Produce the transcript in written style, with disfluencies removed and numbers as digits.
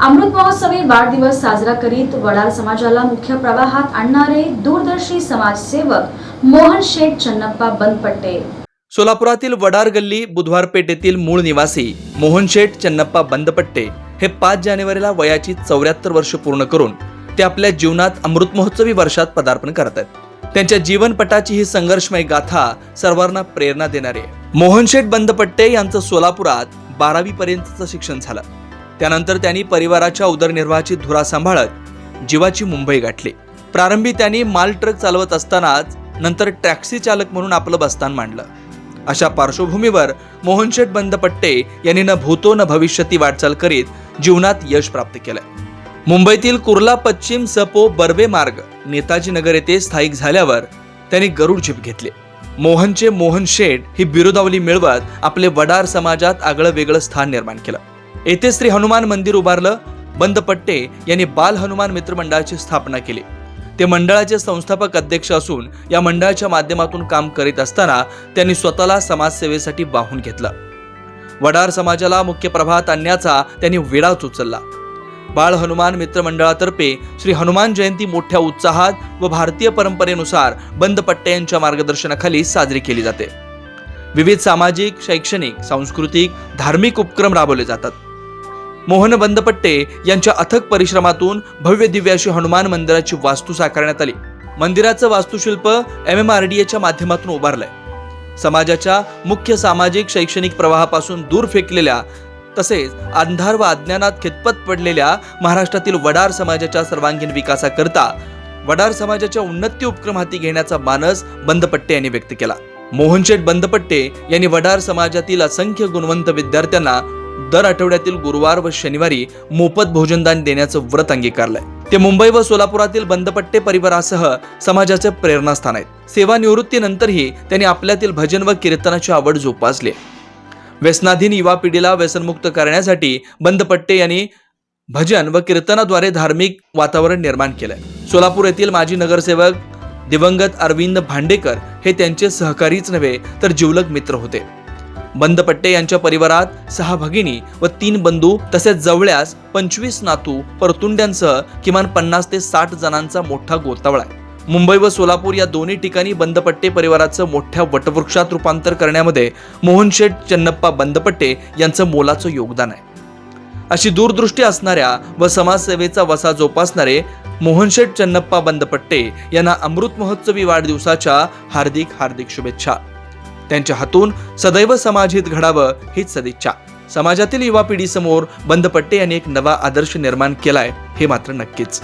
अमृत महोत्सवी वाढदिवस साजरा करीत वडार समाजाला मुख्य प्रवाहात आणणारे दूरदर्शी समाजसेवक मोहन शेठ चन्नप्पा बंदपट्टे। सोलापुरातील वडार गल्ली बुधवार पेठेतील मूळ निवासी मोहन शेठ चन्नप्पा बंदपट्टे हे 5 जानेवारीला वयाची 74 वर्ष पूर्ण करून ते आपल्या जीवनात अमृत महोत्सवी वर्षात पदार्पण करत आहेत। त्यांच्या जीवनपटाची ही संघर्षमय गाथा सर्वांना प्रेरणा देणारी आहे। मोहन शेठ बंदपट्टे यांचं सोलापुरात 12वी पर्यंतचं शिक्षण झालं। त्यानंतर त्यांनी परिवाराच्या उदरनिर्वाहाची धुरा सांभाळत जीवाची मुंबई गाठली। प्रारंभी त्यांनी माल ट्रक चालवत असतानाच नंतर टॅक्सी चालक म्हणून आपलं बस्तान मांडलं। अशा पार्श्वभूमीवर मोहन शेठ बंदपट्टे यांनी न भूतो न भविष्यती वाटचाल करीत जीवनात यश प्राप्त केलंय। मुंबईतील कुर्ला पश्चिम सपो बर्वे मार्ग नेताजी नगर येथे स्थायिक झाल्यावर त्यांनी गरुड जीप घेतले। मोहनचे मोहन शेठ ही बिरुदावली मिळवत आपले वडार समाजात आगळं वेगळं स्थान निर्माण केलं। येथे श्री हनुमान मंदिर उभारलं। बंदपट्टे यांनी बाल हनुमान मित्र मंडळाची स्थापना केली। ते मंडळाचे संस्थापक अध्यक्ष असून या मंडळाच्या माध्यमातून काम करीत असताना त्यांनी स्वतःला समाजसेवेसाठी वाहून घेतलं। वडार समाजाला मुख्य प्रवाहात आणण्याचा त्यांनी विडाच उचलला। बाळ हनुमान मित्र मंडळातर्फे श्री हनुमान जयंती मोठ्या उत्साहात व भारतीय परंपरेनुसार बंदपट्टे यांच्या मार्गदर्शनाखाली साजरी केली जाते। विविध सामाजिक, शैक्षणिक, सांस्कृतिक, धार्मिक उपक्रम राबवले जातात। मोहन बंदपट्टे यांच्या अथक परिश्रमातून भव्य दिव्य अशी हनुमान मंदिराची वास्तू साकारण्यात आली। मंदिराचं वास्तुशिल्प MMRDA माध्यमातून उभारलंय। समाजाच्या मुख्य सामाजिक, शैक्षणिक प्रवाहापासून दूर फेकलेल्या तसेच अंधार व अज्ञानात खितपत पडलेल्या महाराष्ट्रातील वडार समाजाच्या सर्वांगीण विकासाकरता वडार समाजाच्या उन्नती उपक्रम हाती घेण्याचा मानस बंदपट्टे यांनी व्यक्त केला। मोहन शेठ बंदपट्टे यांनी वडार समाजातील असंख्य गुणवंत विद्यार्थ्यांना दर आठवड्यातील गुरुवार व शनिवारी मोफत भोजनदान देण्याचं व्रत अंगीकारलंय। ते मुंबई व सोलापुरातील बंदपट्टे परिवारासह समाजाचे प्रेरणास्थान आहेत। सेवानिवृत्तीनंतरही त्यांनी आपल्यातील भजन व कीर्तनाची आवड जोपासली। व्यसनाधीन युवा पिढीला व्यसनमुक्त करण्यासाठी बंदपट्टे यांनी भजन व कीर्तनाद्वारे धार्मिक वातावरण निर्माण केलंय। सोलापूर येथील माजी नगरसेवक दिवंगत अरविंद भांडेकर हे त्यांचे सहकारीच नव्हे तर जिवलग मित्र होते। बंदपट्टे यांच्या परिवारात 6 भगिनी व 3 बंधू तसेच जवळ्यास 25 नातू परतुंड्यांसह किमान 50 ते 60 जणांचा मोठा गोतावळा आहे। मुंबई व सोलापूर या दोन्ही ठिकाणी बंदपट्टे परिवाराचं मोठ्या वटवृक्षात रूपांतर करण्यामध्ये मोहन शेठ चन्नप्पा बंदपट्टे यांचं मोलाचं योगदान आहे। अशी दूरदृष्टी असणाऱ्या व समाजसेवेचा वसा जोपासणारे मोहन शेठ चन्नप्पा बंदपट्टे यांना अमृत महोत्सवी वाढदिवसाच्या हार्दिक शुभेच्छा। त्यांच्या हातून सदैव समाजहित घडावं हीच सदिच्छा। समाजातील युवा पिढीसमोर बंदपट्टे यांनी एक नवा आदर्श निर्माण केलाय हे मात्र नक्कीच।